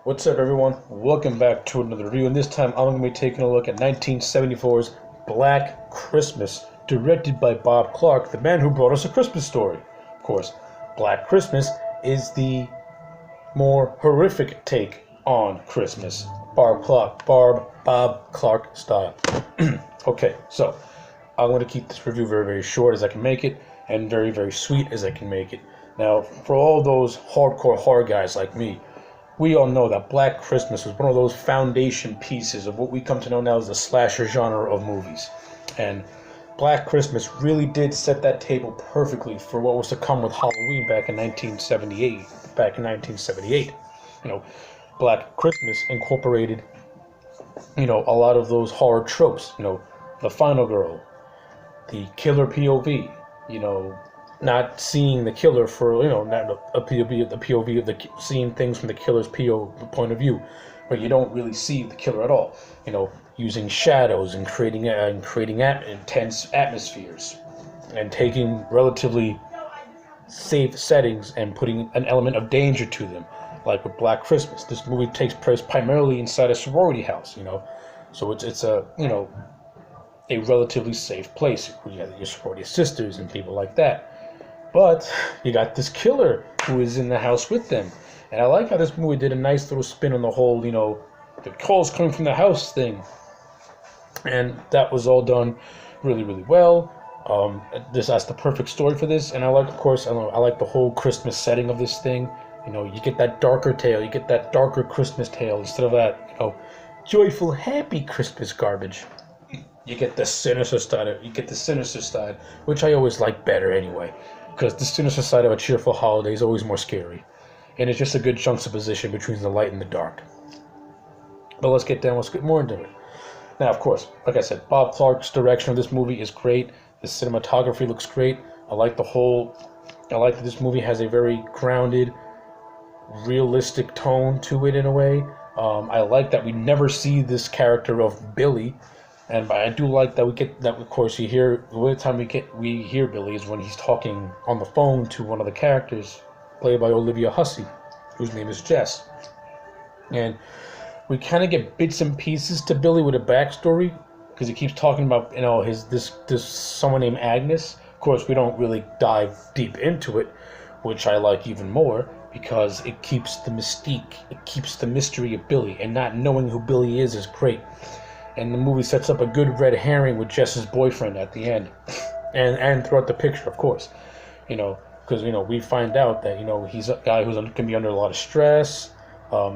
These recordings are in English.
What's up, everyone? Welcome back to another review, and this time I'm going to be taking a look at 1974's Black Christmas, directed by Bob Clark, the man who brought us A Christmas Story. Of course, Black Christmas is the more horrific take on Christmas. Bob Clark style. Okay, so I'm going to keep this review very, very short as I can make it, and very, very sweet as I can make it. Now, for all those hardcore horror guys like me, we all know that Black Christmas was one of those foundation pieces of what we come to know now as the slasher genre of movies. And Black Christmas really did set that table perfectly for what was to come with Halloween back in 1978. Black Christmas incorporated, a lot of those horror tropes. The final girl, the killer POV, not seeing the killer for, not a POV, the POV of seeing things from the killer's point of view, but you don't really see the killer at all. Using shadows and creating intense atmospheres, and taking relatively safe settings and putting an element of danger to them, like with Black Christmas. This movie takes place primarily inside a sorority house, so it's a a relatively safe place where you have your sorority sisters and people like that. But you got this killer who is in the house with them. And I like how this movie did a nice little spin on the whole, the calls coming from the house thing. And that was all done really, really well. That's the perfect story for this. And I like the whole Christmas setting of this thing. You get that darker tale. You get that darker Christmas tale instead of that, joyful, happy Christmas garbage. You get the sinister side. Which I always like better anyway. Because the sinister side of a cheerful holiday is always more scary. And it's just a good juxtaposition between the light and the dark. But let's get more into it. Now, of course, like I said, Bob Clark's direction of this movie is great. The cinematography looks great. I like that this movie has a very grounded, realistic tone to it in a way. I like that we never see this character of Billy. And I do like that we get that. Of course, the only time we hear Billy is when he's talking on the phone to one of the characters, played by Olivia Hussey, whose name is Jess. And we kind of get bits and pieces to Billy with a backstory, because he keeps talking about this someone named Agnes. Of course, we don't really dive deep into it, which I like even more, because it keeps the mystique, it keeps the mystery of Billy, and not knowing who Billy is great. And the movie sets up a good red herring with Jess's boyfriend at the end, and throughout the picture, of course, because we find out that he's a guy who's going to be under a lot of stress.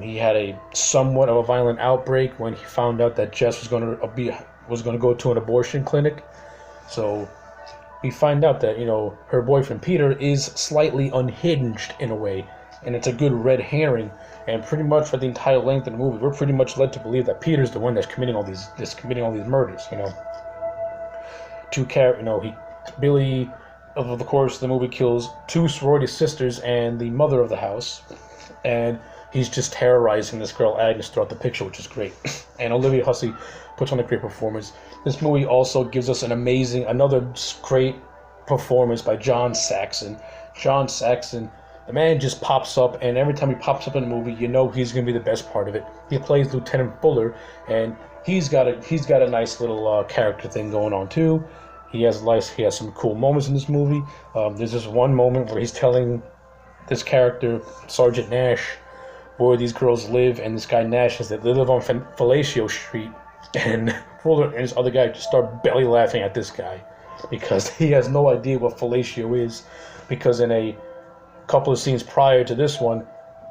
He had a somewhat of a violent outbreak when he found out that Jess was going to go to an abortion clinic. So we find out that her boyfriend Peter is slightly unhinged in a way, and it's a good red herring. And pretty much for the entire length of the movie, we're pretty much led to believe that Peter's the one that's committing all these murders. Billy, of course, the movie kills two sorority sisters and the mother of the house, and he's just terrorizing this girl Agnes throughout the picture, which is great. And Olivia Hussey puts on a great performance. This movie also gives us another great performance by John Saxon. John Saxon. The man just pops up, and every time he pops up in a movie, he's going to be the best part of it. He plays Lieutenant Fuller, and he's got a nice little character thing going on too. He has some cool moments in this movie. There's this one moment where he's telling this character, Sergeant Nash, where these girls live, and this guy Nash says that they live on Fellatio Street, and Fuller and this other guy just start belly laughing at this guy because he has no idea what fellatio is, because in a couple of scenes prior to this one,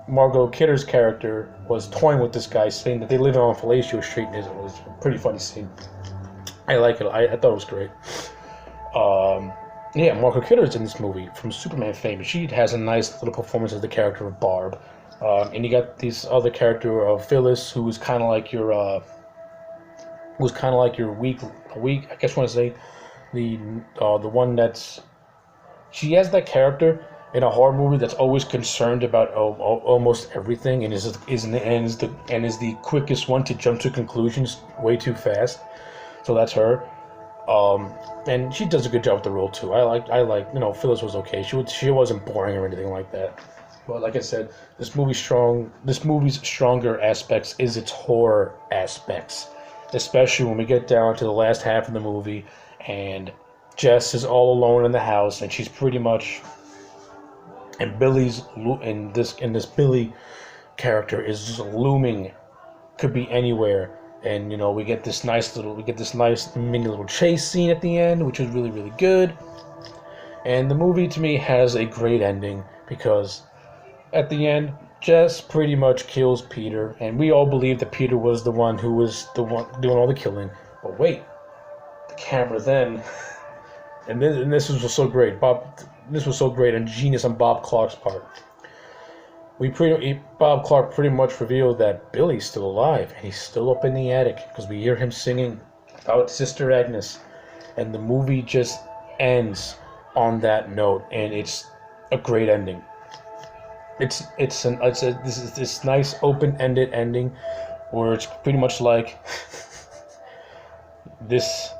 Margot Kidder's character was toying with this guy, saying that they live on Fellatio Street, and it was a pretty funny scene. I like it. I thought it was great. Margot Kidder's in this movie from Superman fame. She has a nice little performance as the character of Barb. And you got this other character of Phyllis, who was kind of like your weak. I guess I want to say the one that's. She has that character in a horror movie that's always concerned about almost everything, and is the quickest one to jump to conclusions way too fast. So that's her, and she does a good job with the role too. I like Phyllis was okay. She wasn't boring or anything like that. Well, like I said, This movie's stronger aspects is its horror aspects, especially when we get down to the last half of the movie, and Jess is all alone in the house, and she's pretty much, and this Billy character is just looming, could be anywhere, and we get this nice mini little chase scene at the end, which is really really good, and the movie to me has a great ending because at the end, Jess pretty much kills Peter, and we all believe that Peter was the one who was the one doing all the killing. But wait, the camera then, and this was so great. This was so great and genius on Bob Clark's part. Bob Clark pretty much revealed that Billy's still alive and he's still up in the attic because we hear him singing about Sister Agnes, and the movie just ends on that note, and it's a great ending. It's this nice open-ended ending where it's pretty much like this,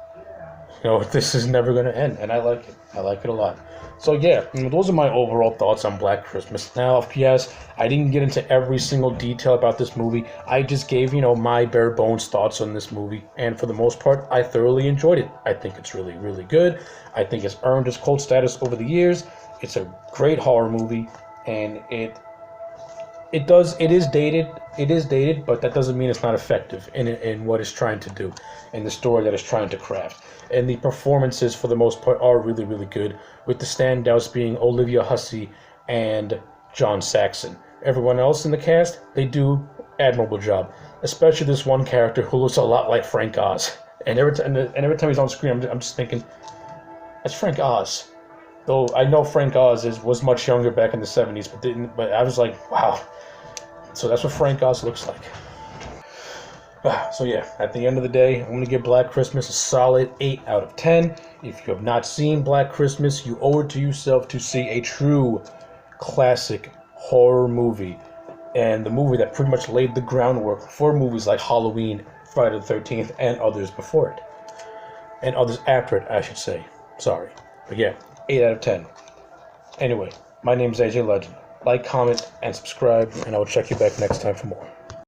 this is never gonna end, and I like it. I like it a lot. So yeah, those are my overall thoughts on Black Christmas. Now, yes, I didn't get into every single detail about this movie. I just gave, my bare bones thoughts on this movie, and for the most part, I thoroughly enjoyed it. I think it's really, really good. I think it's earned its cult status over the years. It's a great horror movie, and it is dated, but that doesn't mean it's not effective in what it's trying to do, in the story that it's trying to craft. And the performances, for the most part, are really, really good, with the standouts being Olivia Hussey and John Saxon. Everyone else in the cast, they do admirable job, especially this one character who looks a lot like Frank Oz. And every time he's on screen, I'm just thinking, that's Frank Oz. Though I know Frank Oz was much younger back in the 70s, but I was like, wow. So that's what Frank Oz looks like. So yeah, at the end of the day, I'm going to give Black Christmas a solid 8 out of 10. If you have not seen Black Christmas, you owe it to yourself to see a true classic horror movie, and the movie that pretty much laid the groundwork for movies like Halloween, Friday the 13th, and others before it. And others after it, I should say. Sorry. But yeah, 8 out of 10. Anyway, my name's AJ Legend. Like, comment, and subscribe, and I will check you back next time for more.